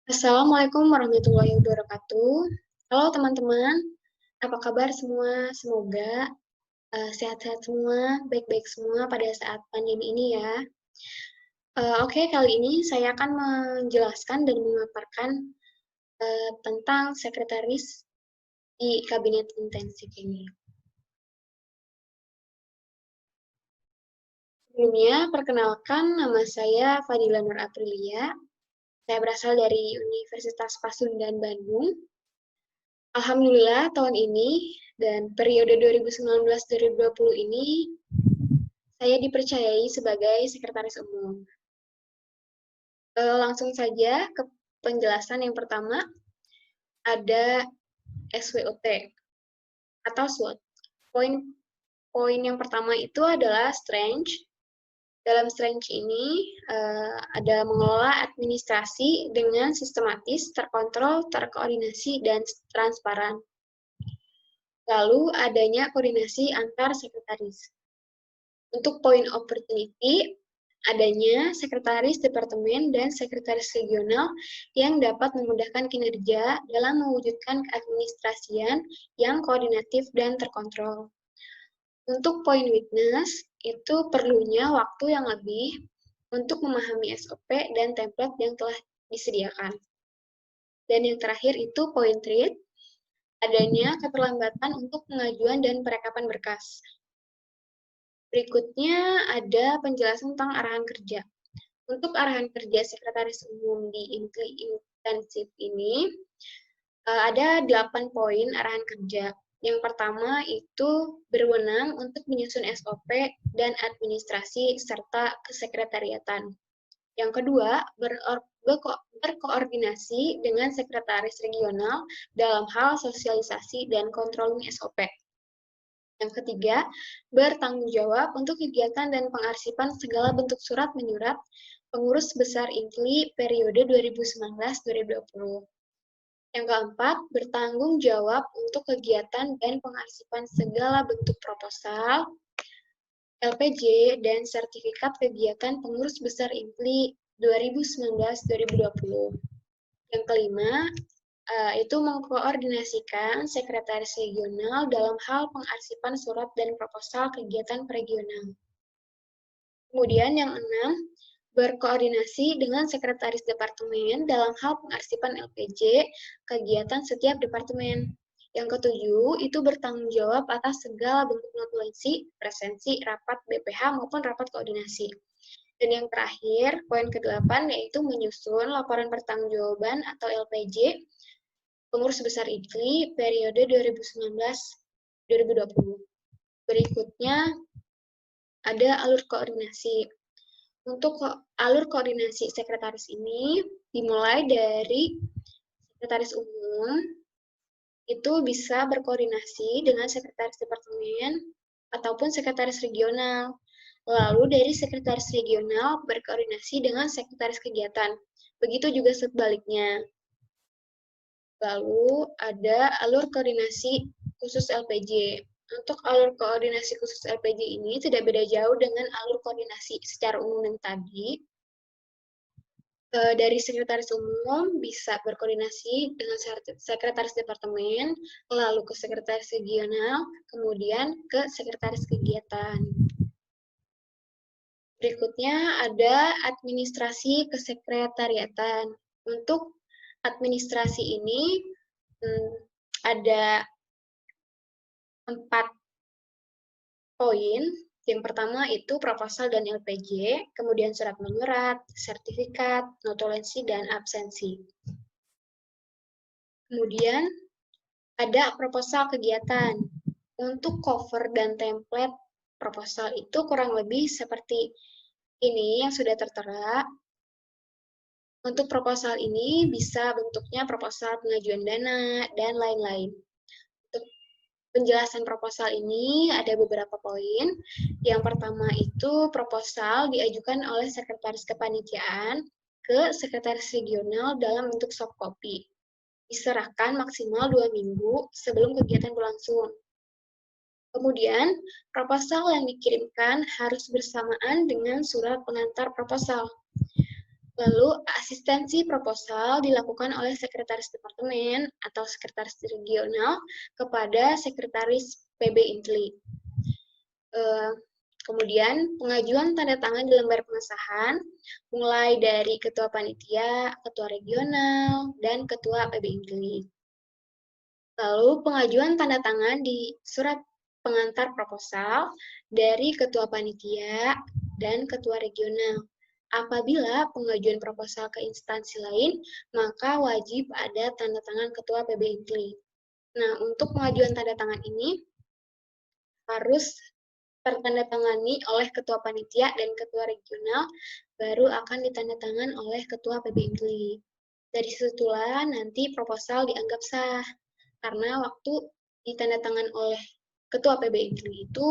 Assalamualaikum warahmatullahi wabarakatuh. Halo teman-teman, apa kabar semua? Semoga sehat-sehat semua, baik-baik semua pada saat pandemi ini ya. Oke, kali ini saya akan menjelaskan dan memaparkan tentang sekretaris di kabinet intensif ini. Sebelumnya, perkenalkan nama saya Fadila Nur Aprilia. Saya berasal dari Universitas Pasundan Bandung. Alhamdulillah tahun ini dan periode 2019-2020 ini saya dipercayai sebagai sekretaris umum. Langsung saja ke penjelasan yang pertama, ada SWOT atau SWOT. Poin yang pertama itu adalah strength. Dalam strength ini ada mengelola administrasi dengan sistematis, terkontrol, terkoordinasi, dan transparan. Lalu adanya koordinasi antar sekretaris. Untuk poin opportunity, adanya sekretaris departemen dan sekretaris regional yang dapat memudahkan kinerja dalam mewujudkan keadministrasian yang koordinatif dan terkontrol. Untuk poin weakness, itu perlunya waktu yang lebih untuk memahami SOP dan template yang telah disediakan. Dan yang terakhir itu poin threat, adanya keterlambatan untuk pengajuan dan perekapan berkas. Berikutnya ada penjelasan tentang arahan kerja. Untuk arahan kerja sekretaris umum di INKLI intensif ini, ada 8 poin arahan kerja. Yang pertama itu berwenang untuk menyusun SOP dan administrasi serta kesekretariatan. Yang kedua, berkoordinasi dengan sekretaris regional dalam hal sosialisasi dan controlling SOP. Yang ketiga, bertanggung jawab untuk kegiatan dan pengarsipan segala bentuk surat menyurat pengurus besar INKLI periode 2019-2020. Yang keempat, bertanggung jawab untuk kegiatan dan pengarsipan segala bentuk proposal, LPJ, dan sertifikat kegiatan pengurus besar INKLI 2019-2020. Yang kelima, itu mengkoordinasikan sekretaris regional dalam hal pengarsipan surat dan proposal kegiatan regional. Kemudian yang enam, berkoordinasi dengan sekretaris departemen dalam hal pengarsipan LPJ kegiatan setiap departemen. Yang ketujuh, itu bertanggung jawab atas segala bentuk notulensi, presensi, rapat BPH maupun rapat koordinasi. Dan yang terakhir, poin ke-8 yaitu menyusun laporan pertanggungjawaban atau LPJ pengurus besar INKLI periode 2019-2020. Berikutnya ada alur koordinasi. Untuk alur koordinasi sekretaris ini dimulai dari sekretaris umum itu bisa berkoordinasi dengan sekretaris departemen ataupun sekretaris regional. Lalu dari sekretaris regional berkoordinasi dengan sekretaris kegiatan. Begitu juga sebaliknya. Lalu ada alur koordinasi khusus LPJ. Untuk alur koordinasi khusus LPJ ini tidak beda jauh dengan alur koordinasi secara umum yang tadi. Dari sekretaris umum bisa berkoordinasi dengan sekretaris departemen, lalu ke sekretaris regional, kemudian ke sekretaris kegiatan. Berikutnya ada administrasi kesekretariatan. Untuk administrasi ini ada 4 poin. Yang pertama itu proposal dan LPJ, kemudian surat menyurat, sertifikat, notulensi, dan absensi. Kemudian ada proposal kegiatan. Untuk cover dan template proposal itu kurang lebih seperti ini yang sudah tertera. Untuk proposal ini bisa bentuknya proposal pengajuan dana, dan lain-lain. Untuk penjelasan proposal ini ada beberapa poin. Yang pertama itu proposal diajukan oleh sekretaris kepanitiaan ke sekretaris regional dalam bentuk soft copy. Diserahkan maksimal 2 minggu sebelum kegiatan berlangsung. Kemudian, proposal yang dikirimkan harus bersamaan dengan surat pengantar proposal. Lalu, asistensi proposal dilakukan oleh sekretaris departemen atau sekretaris regional kepada sekretaris PB Intli. Kemudian, pengajuan tanda tangan di lembar pengesahan, mulai dari ketua panitia, ketua regional, dan ketua PB Intli. Lalu, pengajuan tanda tangan di surat pengantar proposal dari ketua panitia dan ketua regional. Apabila pengajuan proposal ke instansi lain, maka wajib ada tanda tangan ketua PB Intli. Nah, untuk pengajuan tanda tangan ini harus tertandatangani oleh ketua panitia dan ketua regional, baru akan ditandatangan oleh ketua PB Intli. Dari situlah nanti proposal dianggap sah, karena waktu ditandatangan oleh ketua PB Intli itu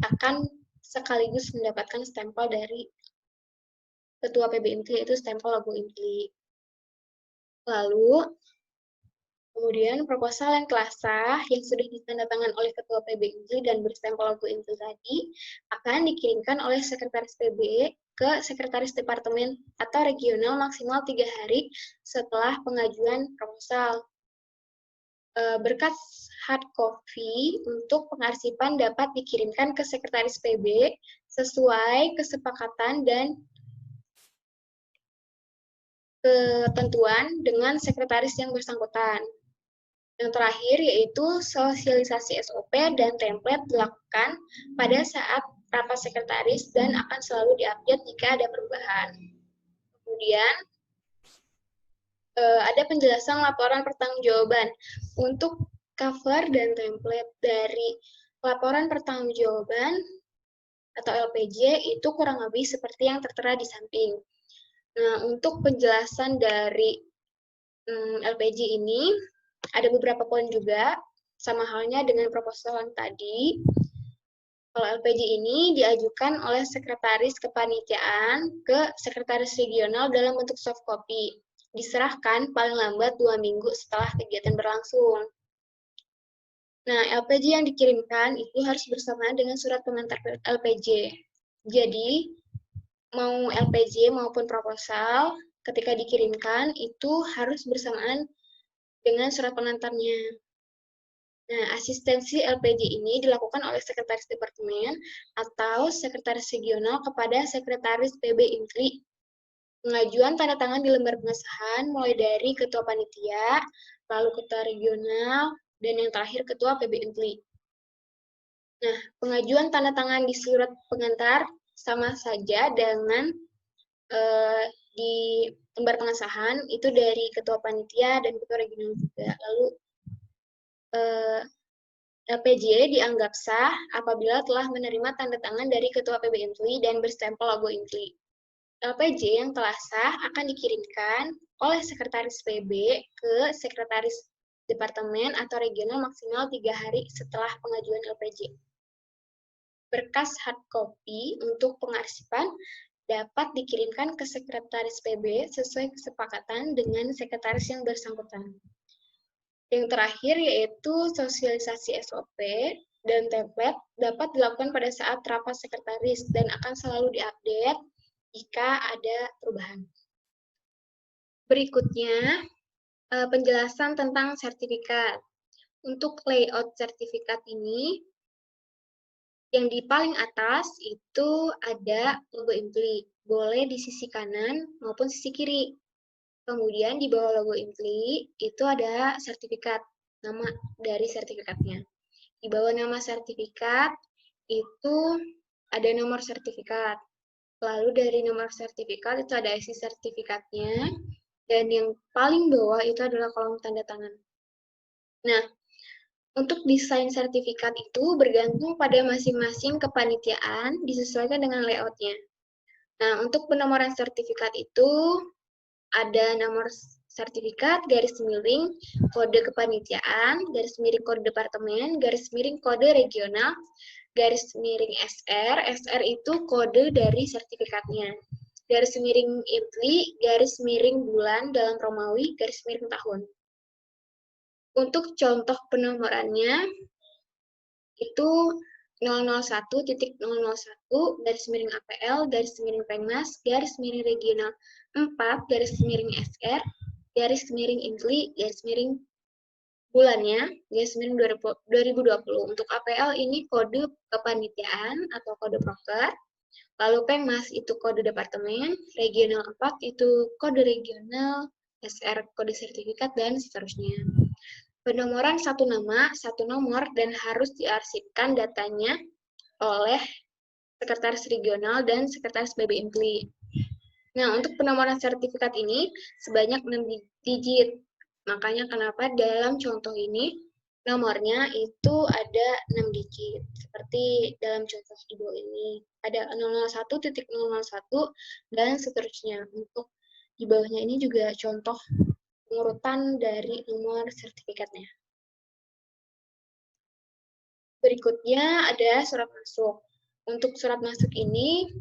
akan sekaligus mendapatkan stempel dari ketua PB Intli, yaitu stempel logo Intli. Lalu, kemudian proposal yang telah sah yang sudah ditandatangan oleh Ketua PB Intli dan berstempel logo Intli tadi akan dikirimkan oleh Sekretaris PB ke Sekretaris Departemen atau Regional maksimal 3 hari setelah pengajuan proposal. Berkas hard copy untuk pengarsipan dapat dikirimkan ke Sekretaris PB sesuai kesepakatan dan ketentuan dengan sekretaris yang bersangkutan. Yang terakhir yaitu sosialisasi SOP dan template dilakukan pada saat rapat sekretaris dan akan selalu diupdate jika ada perubahan. Kemudian ada penjelasan laporan pertanggungjawaban. Untuk cover dan template dari laporan pertanggungjawaban atau LPJ itu kurang lebih seperti yang tertera di samping. Nah, untuk penjelasan dari LPJ ini, ada beberapa poin juga, sama halnya dengan proposal yang tadi. Kalau LPJ ini diajukan oleh sekretaris kepanitiaan ke sekretaris regional dalam bentuk soft copy. Diserahkan paling lambat 2 minggu setelah kegiatan berlangsung. Nah, LPJ yang dikirimkan itu harus bersamaan dengan surat pengantar LPJ. Jadi, mau LPJ maupun proposal, ketika dikirimkan itu harus bersamaan dengan surat pengantarnya. Nah, asistensi LPJ ini dilakukan oleh Sekretaris Departemen atau Sekretaris Regional kepada Sekretaris PB Intli. Pengajuan tanda tangan di lembar pengesahan mulai dari Ketua Panitia, lalu Ketua Regional, dan yang terakhir Ketua PB Intli. Nah, pengajuan tanda tangan di surat pengantar sama saja dengan di lembar pengesahan itu dari Ketua Panitia dan Ketua Regional juga. Lalu LPJ dianggap sah apabila telah menerima tanda tangan dari Ketua PB Intli dan berstempel logo Intli. LPJ yang telah sah akan dikirimkan oleh Sekretaris PB ke Sekretaris Departemen atau Regional maksimal 3 hari setelah pengajuan LPJ. Berkas hard copy untuk pengarsipan dapat dikirimkan ke Sekretaris PB sesuai kesepakatan dengan Sekretaris yang bersangkutan. Yang terakhir yaitu sosialisasi SOP dan template dapat dilakukan pada saat rapat sekretaris dan akan selalu diupdate jika ada perubahan. Berikutnya, penjelasan tentang sertifikat. Untuk layout sertifikat ini, yang di paling atas itu ada logo Intli, boleh di sisi kanan maupun sisi kiri. Kemudian di bawah logo Intli itu ada sertifikat, nama dari sertifikatnya. Di bawah nama sertifikat itu ada nomor sertifikat. Lalu dari nomor sertifikat itu ada isi sertifikatnya. Dan yang paling bawah itu adalah kolom tanda tangan. Nah, untuk desain sertifikat itu bergantung pada masing-masing kepanitiaan disesuaikan dengan layoutnya. Nah, untuk penomoran sertifikat itu ada nomor sertifikat, garis miring, kode kepanitiaan, garis miring kode departemen, garis miring kode regional, garis miring SR, SR itu kode dari sertifikatnya. Garis miring Intli, garis miring bulan dalam Romawi, garis miring tahun. Untuk contoh penomorannya, itu 001.001 garis miring APL garis miring Pengmas garis miring regional 4 garis miring SR garis miring INTLI garis miring bulannya garis miring 2020. Untuk APL ini kode kepanitiaan atau kode proker. Lalu Pengmas itu kode departemen, regional 4 itu kode regional, SR kode sertifikat, dan seterusnya. Penomoran satu nama, satu nomor, dan harus diarsipkan datanya oleh Sekretaris Regional dan Sekretaris BB INTLI. Nah, untuk penomoran sertifikat ini sebanyak 6 digit. Makanya kenapa dalam contoh ini nomornya itu ada 6 digit. Seperti dalam contoh di bawah ini. Ada 001.001 dan seterusnya. Untuk di bawahnya ini juga contoh pengurutan dari nomor sertifikatnya. Berikutnya ada surat masuk. Untuk surat masuk ini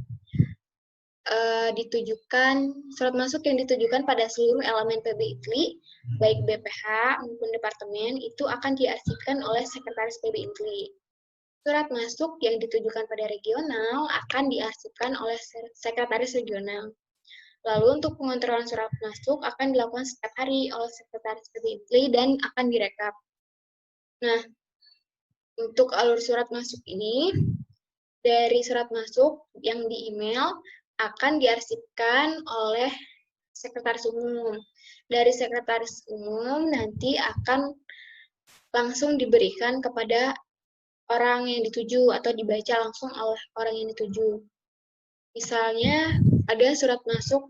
surat masuk yang ditujukan pada seluruh elemen PB INTLI, baik BPH maupun departemen, itu akan diarsipkan oleh Sekretaris PB INTLI. Surat masuk yang ditujukan pada regional akan diarsipkan oleh Sekretaris Regional. Lalu untuk pengontrolan surat masuk akan dilakukan setiap hari oleh Sekretaris PB INTLI dan akan direkap. Nah, untuk alur surat masuk ini, dari surat masuk yang di email akan diarsipkan oleh Sekretaris Umum. Dari Sekretaris Umum nanti akan langsung diberikan kepada orang yang dituju atau dibaca langsung oleh orang yang dituju. Misalnya ada surat masuk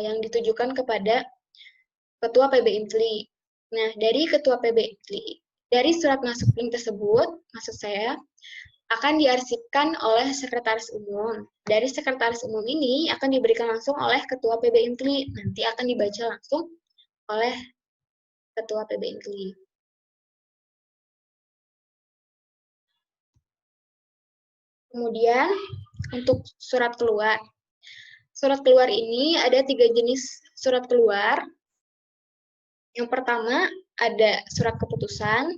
yang ditujukan kepada Ketua PB INTLI. Nah, dari Ketua PB INTLI, dari surat masuk link tersebut, maksud saya, akan diarsipkan oleh Sekretaris Umum. Dari Sekretaris Umum ini akan diberikan langsung oleh Ketua PB INTLI. Nanti akan dibaca langsung oleh Ketua PB INTLI. Kemudian, untuk surat keluar. Surat keluar ini ada 3 jenis surat keluar. Yang pertama, ada surat keputusan.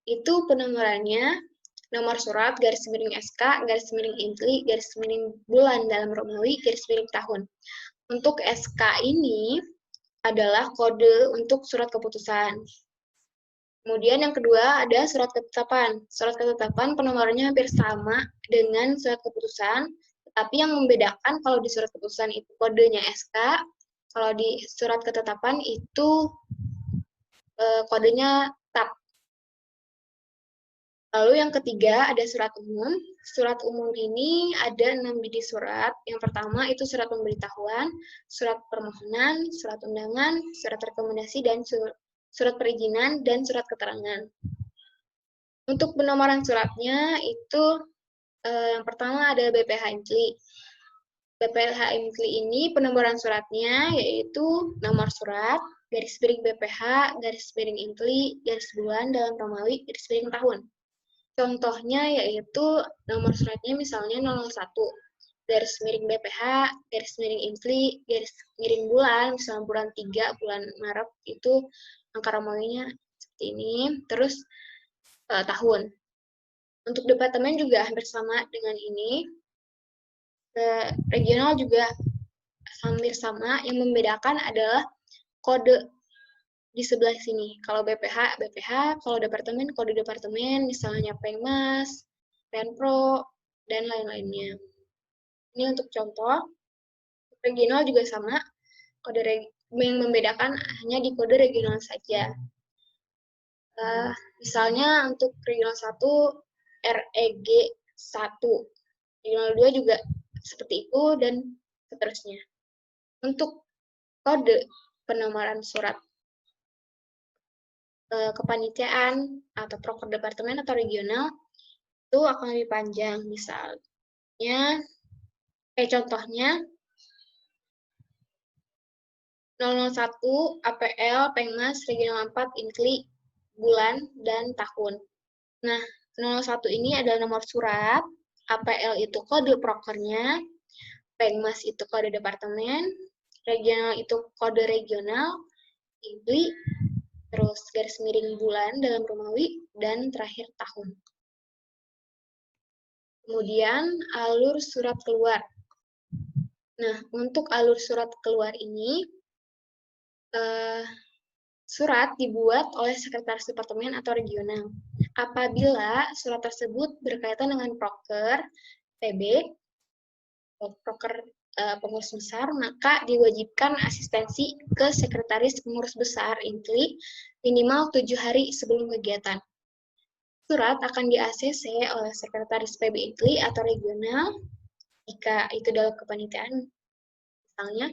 Itu penomorannya nomor surat, garis miring SK, garis miring INTLI, garis miring bulan dalam Romawi, garis miring tahun. Untuk SK ini adalah kode untuk surat keputusan. Kemudian yang kedua ada surat ketetapan. Surat ketetapan penomorannya hampir sama dengan surat keputusan, tetapi yang membedakan kalau di surat keputusan itu kodenya SK, kalau di surat ketetapan itu kodenya TAP. Lalu yang ketiga ada surat umum. Surat umum ini ada 6 biji surat. Yang pertama itu surat pemberitahuan, surat permohonan, surat undangan, surat rekomendasi, dan surat perizinan, dan surat keterangan. Untuk penomoran suratnya itu yang pertama ada BPH INTLI. BPH INTLI ini penomoran suratnya yaitu nomor surat, garis miring BPH, garis miring INTLI, garis bulan dalam Romawi, garis miring tahun. Contohnya yaitu nomor suratnya misalnya 01, garis miring BPH, garis miring INTLI, garis miring bulan, misalnya bulan 3, bulan Maret, itu angka Romawinya seperti ini, terus tahun. Untuk departemen juga hampir sama dengan ini. Regional juga hampir sama, yang membedakan adalah kode di sebelah sini. Kalau BPH, BPH, kalau departemen, kode departemen, misalnya Pengmas, Penpro, dan lain-lainnya. Ini untuk contoh. Regional juga sama, kode yang membedakan hanya di kode regional saja. Misalnya untuk regional 1, REG 1. Regional 2 juga seperti itu, dan seterusnya. Untuk kode penomoran surat kepanitiaan atau proker departemen atau regional itu akan lebih panjang. Misalnya, contohnya 001 APL Pengmas Regional 4 INTLI bulan dan tahun. Nah, 001 ini adalah nomor surat, APL itu kode prokernya, Pengmas itu kode departemen, regional itu kode regional, INTLI, terus garis miring bulan dalam Romawi, dan terakhir tahun. Kemudian alur surat keluar. Nah, untuk alur surat keluar ini, surat dibuat oleh sekretaris departemen atau regional. Apabila surat tersebut berkaitan dengan proker PB, proker pengurus besar, maka diwajibkan asistensi ke sekretaris pengurus besar INTLI minimal 7 hari sebelum kegiatan. Surat akan di-ACC oleh sekretaris PB INTLI atau regional jika itu dalam kepanitiaan, misalnya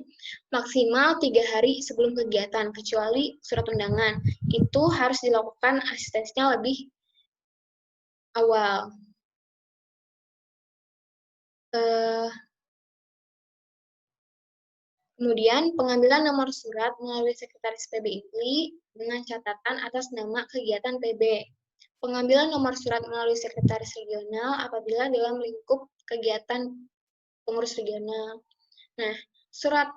maksimal 3 hari sebelum kegiatan, kecuali surat undangan. Itu harus dilakukan asistensinya lebih awal. Kemudian, pengambilan nomor surat melalui sekretaris PB INTLI dengan catatan atas nama kegiatan PB. Pengambilan nomor surat melalui sekretaris regional apabila dalam lingkup kegiatan pengurus regional. Nah, surat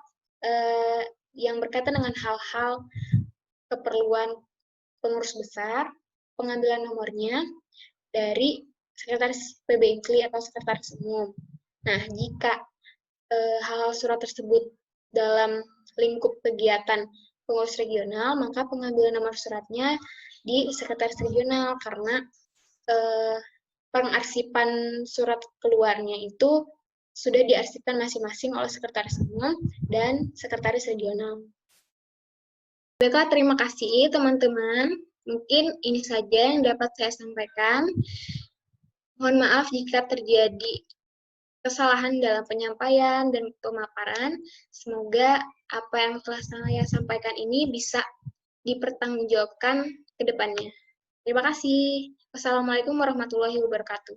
yang berkaitan dengan hal-hal keperluan pengurus besar, pengambilan nomornya dari sekretaris PB INTLI atau sekretaris umum. Nah, jika hal-hal surat tersebut dalam lingkup kegiatan pengurus regional, maka pengambilan nomor suratnya di sekretaris regional, karena pengarsipan surat keluarnya itu sudah diarsipkan masing-masing oleh sekretaris umum dan sekretaris regional. Baiklah, terima kasih teman-teman. Mungkin ini saja yang dapat saya sampaikan. Mohon maaf jika terjadi kesalahan dalam penyampaian dan pemaparan. Semoga apa yang telah saya sampaikan ini bisa dipertanggungjawabkan ke depannya. Terima kasih. Wassalamualaikum warahmatullahi wabarakatuh.